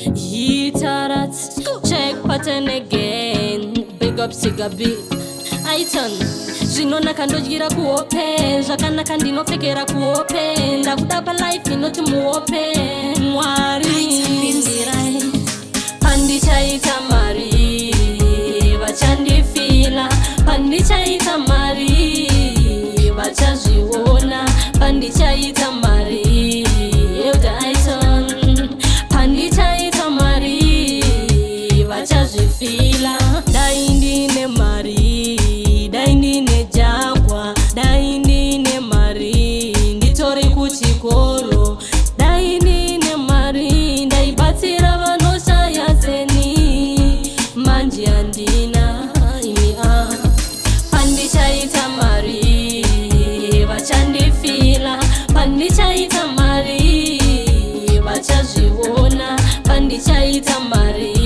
Hitarat, check pattern again. Big up Sigabi. Aiton, zinona kandogira kuope, zakana kandino fekera kuope, ndakudapa life inoti muope. Mwari ndirai, pandichaita mari, vachandifila, pandichaita mari, vachazviona, pandichaita mari. Euda Aiton, pandichaita mari, vachazvifila. Daindine mari, daindine jagwa, daindine mari, nditori kuchikoro. Daindine mari, ndaibatsira vanoshaya seni, manje andina imi pandichaita mari, vachandifila, pandichaita mari, vachazviona, pandichaita mari.